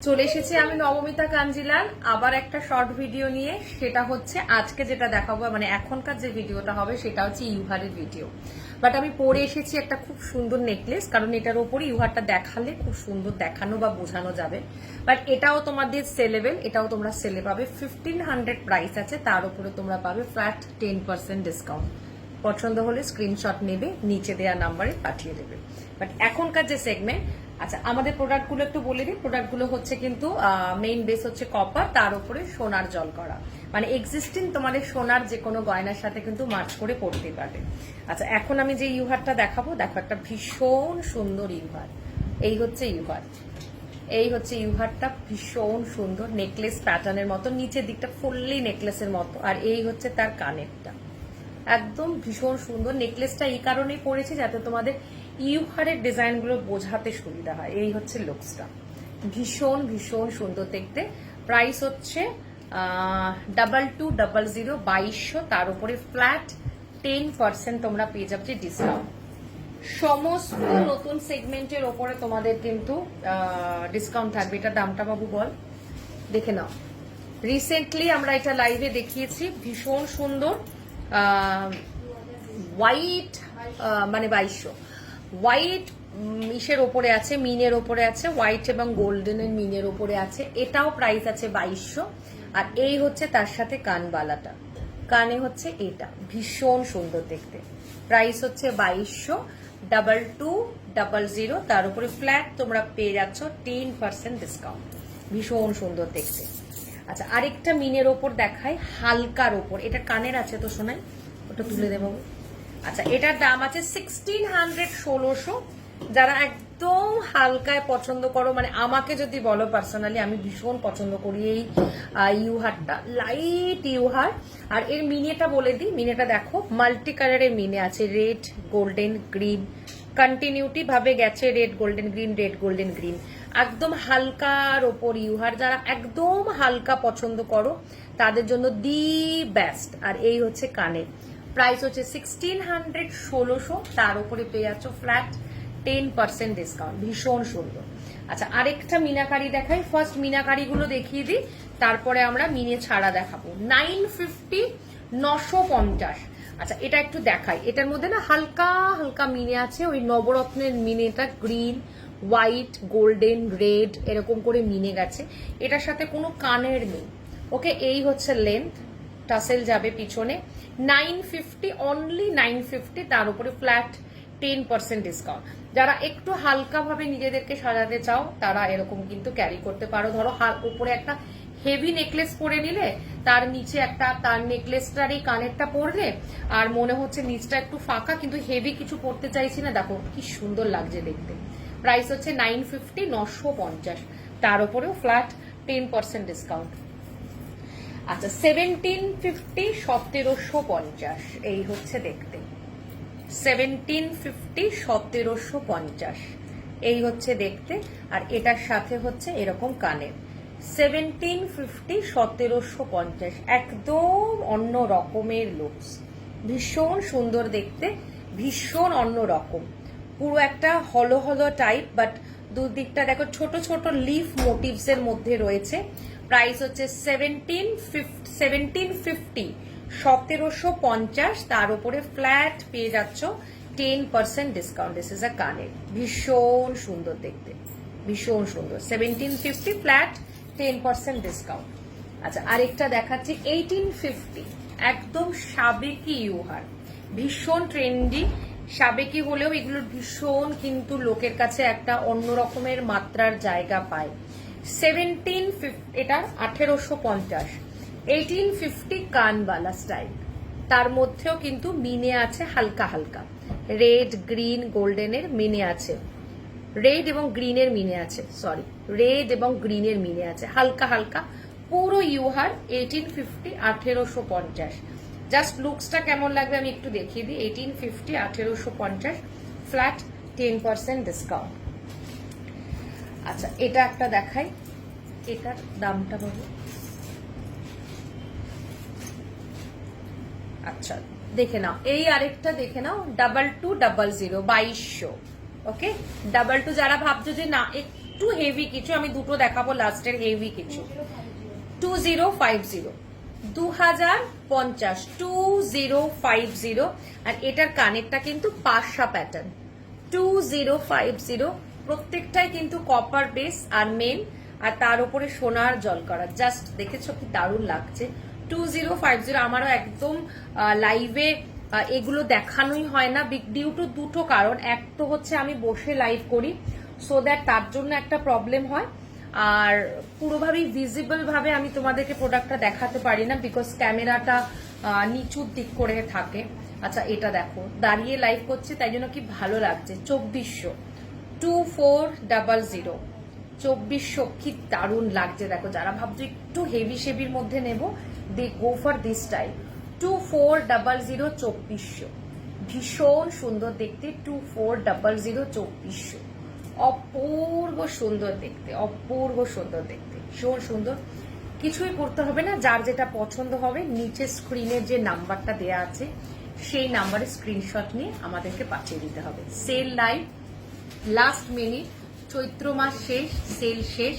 চলে এসেছি আমি নবমিতা কাঞ্জিলাল আবার একটা শর্ট ভিডিও নিয়ে। সেটা হচ্ছে আজকে যেটা দেখাবো, মানে এখনকার যে ভিডিওটা হবে সেটা হচ্ছে ইউহারের ভিডিও। বাট আমি পরে এসেছি একটা খুব সুন্দর নেকলেস, কারণ এটার ওপরে ইউহারটা দেখালে খুব সুন্দর দেখানো বা বোঝানো যাবে। বাট এটাও তোমাদের সেলেবেল, এটাও তোমরা সেলে পাবে। 1500 প্রাইস আছে, তার উপরে তোমরা পাবে ফ্ল্যাট 10% ডিসকাউন্ট। পছন্দ হলে স্ক্রিনশট নেবে, নিচে দেওয়া নাম্বারে পাঠিয়ে দেবে। বাট এখনকার যে সেগমেন্ট, আচ্ছা আমাদের প্রোডাক্টগুলো একটু বলে দিই। প্রোডাক্টগুলো হচ্ছে কিন্তু মেইন বেস হচ্ছে কপার, তার উপরে সোনার জল করা, মানে এক্সিস্টিং তোমাদের সোনার যে কোনো গয়নার সাথে কিন্তু মার্চ করে পড়তে পারবে। আচ্ছা এখন আমি যে ইউহারটা দেখাবো, দেখো একটা ভীষণ সুন্দর ইউহার। এই হচ্ছে ইউহার, এই হচ্ছে ইউহারটা ভীষণ সুন্দর নেকলেস প্যাটার্নের মতো, নিচের দিকটা ফুললি নেকলেসের মতো, আর এই হচ্ছে তার কানেরটা। একদম ভীষণ সুন্দর নেকলেসটা এই কারণেই পরেছি যাতে তোমাদের ইউহারের ডিজাইনগুলো বোঝাতে সুবিধা হয়। এই হচ্ছে লুকসটা, ভীষণ ভীষণ সুন্দর দেখতে। প্রাইস হচ্ছে 2200, 2200, তার উপরে ফ্ল্যাট 10% তোমরা পেয়ে যাবে ডিসকাউন্ট। সমস্ত নতুন সেগমেন্টের ওপরে তোমাদের কিন্তু ডিসকাউন্ট থাকবে। এটা দামটা বাবু বল, দেখে নাও। রিসেন্টলি আমরা এটা লাইভে দেখিয়েছি, ভীষণ সুন্দর হোয়াইট, মানে 2200 হোয়াইট ইসের ওপরে আছে, মিনের ওপরে আছে, হোয়াইট এবং গোল্ডেনের মিনের ওপরে আছে। এটাও প্রাইস আছে 2200। আর এই হচ্ছে তার সাথে কানবালাটা, কানে হচ্ছে এটা, ভীষণ সুন্দর দেখতে। প্রাইস হচ্ছে 2200, 2200, তার উপরে ফ্ল্যাট তোমরা পেয়ে যাচ্ছ 10% ডিসকাউন্ট। ভীষণ সুন্দর দেখতে। আচ্ছা আরেকটা মিনের ওপর দেখাই, হালকার ওপর। এটা কানের আছে তো শোনাই, ওটা তুলে দেবো। আচ্ছা এটার দাম আছে 1600, 1600। যারা একদম হালকায় পছন্দ করো, মানে আমাকে যদি বলো পার্সোনালি, আমি ভীষণ পছন্দ করি এই ইউহারটা, লাইট ইউহার। আর এর মিনেটা বলে দিই, মিনেটা দেখো মাল্টি কালারের মিনে আছে, রেড গোল্ডেন গ্রিন, কন্টিনিউটি ভাবে গেছে, red golden green, red golden green. একদম হালকার ওপর ইউহার, যারা একদম হালকা পছন্দ করো তাদের জন্য দি বেস্ট। আর এই হচ্ছে কানের, প্রাইস হচ্ছে 1600, 1600, তার উপরে পেয়ে যাচ্ছ ফ্ল্যাট 10% ডিসকাউন্ট। ভীষণ সুন্দর। আচ্ছা আরেকটা মিনাকারি দেখাই, ফার্স্ট মিনাকারি গুলো দেখিয়ে দিই, তারপরে আমরা মিনে ছাড়া দেখাবো। 950, 950। আচ্ছা এটা একটু দেখাই, এটার মধ্যে না হালকা হালকা মিনে আছে, ওই নবরত্নের মিনেটা, গ্রিন, হোয়াইট, গোল্ডেন, রেড এরকম করে মিনে গেছে। এটার সাথে কোনো কানের নেই। ওকে, এই হচ্ছে লেন্থ, টাসেল যাবে পিছনে। 950, অনলি 950, তার উপরে ফ্ল্যাট 10% ডিসকাউন্ট। যারা একটু হালকা ভাবে নিজেদেরকে সাজাতে চাও তারা এরকম কিন্তু ক্যারি করতে পারো। ধরো উপরে একটা হেভি নেকলেস পরে নিলে, তার নিচে একটা, তার নেকলেসটার এই কানেরটা পরলে, আর মনে হচ্ছে নিচটা একটু ফাঁকা, কিন্তু হেভি কিছু পরতে চাইছি না, দেখো কি সুন্দর লাগছে দেখতে। প্রাইস হচ্ছে 950, 950, তার উপরেও ফ্ল্যাট 10% ডিসকাউন্ট। আচ্ছা 1750, 1750, এই হচ্ছে দেখতে। 1750, 1750, এই হচ্ছে দেখতে। আর এটার সাথে হচ্ছে এরকম কানের। 1750, 1750, একদম অন্য রকমের লুকস, ভীষণ সুন্দর দেখতে, ভীষণ অন্য রকম, পুরো একটা হলো হলো টাইপ। বাট দুদিকটা দেখো ছোট ছোট লিফ মোটিভস এর মধ্যে রয়েছে। প্রাইস হচ্ছে 1750, 1750, তার উপরে ফ্ল্যাট পেয়ে যাচ্ছ 10% ডিসকাউন্ট। দিস ইজ আ কানের, ভীষণ সুন্দর দেখতে, ভীষণ সুন্দর। 1750, ফ্ল্যাট 10% ডিসকাউন্ট। আচ্ছা আরেকটা দেখাচ্ছি 1850, একদম সাবেকি ইউহার, ভীষণ ট্রেন্ডি। সাবেকি হলেও এগুলোর ভীষণ কিন্তু লোকের কাছে একটা অন্য রকমের মাত্রার জায়গা পায়। 1750, এটা 1850, 1850 কানবালা স্টাইল, তার মধ্যেও কিন্তু মিনে আছে হালকা হালকা, রেড গ্রিন গোল্ডেনের মিনে আছে, রেড এবং গ্রিনের মিনে আছে, সরি রেড এবং গ্রিনের মিনে আছে হালকা হালকা। পুরো ইউহার 1850, 1850। জাস্ট লুকসটা কেমন লাগবে আমি একটু দেখিয়ে দিই। 1850, 1850, ফ্ল্যাট 10% ডিসকাউন্ট। আচ্ছা এটা একটা দেখাই, এটার দামটা বলো। আচ্ছা দেখে নাও, এই আরেকটা দেখে নাও, 2200, 2200। ওকে, 22, যারা ভাবছো যে না একটু হেভি কিছু, আমি দুটো দেখাবো লাস্টের হেভি কিছু। 2050, 2050, 2050। আর এটার কানেরটা কিন্তু পাশা প্যাটার্ন। 2050, প্রত্যেকটাই কিন্তু কপার বেস আর মেন, আর তার উপরে সোনার জল করা। জাস্ট দেখেছো কি দারুণ লাগছে। 2050 আমারও একদম লাইভে এগুলো দেখানোই হয় না ডিউ টু দুটো কারণ। এক তো হচ্ছে আমি বসে লাইভ করি, সো দ্যাট তার জন্য একটা প্রবলেম হয়, আর পুরোভাবেই ভিজিবল ভাবে আমি তোমাদেরকে প্রোডাক্টটা দেখাতে পারি না, বিকজ ক্যামেরাটা নিচুর দিক করে থাকে। আচ্ছা এটা দেখো, দাঁড়িয়ে লাইভ করছে তাই জন্য কি ভালো লাগছে। 2400, 2400, 2400 কি দারুণ লাগছে। দেখো যারা ভাবছো একটু হেভি শেভির মধ্যে নেব, দে গো ফর দিস টাইপ। 2400, 2400, ভীষণ সুন্দর দেখতে। 2400, 2400, অপূর্ব সুন্দর দেখতে, অপূর্ব সুন্দর দেখতে, ভীষণ সুন্দর। কিছুই করতে হবে না, যার যেটা পছন্দ হবে নিচে স্ক্রিনের যে নাম্বারটা দেয়া আছে সেই নাম্বারে স্ক্রিনশট নিয়ে আমাদেরকে পাঠিয়ে দিতে হবে। সেল লাইভ, লাস্ট মিনিট, চৈত্র মাস শেষ, সেল শেষ।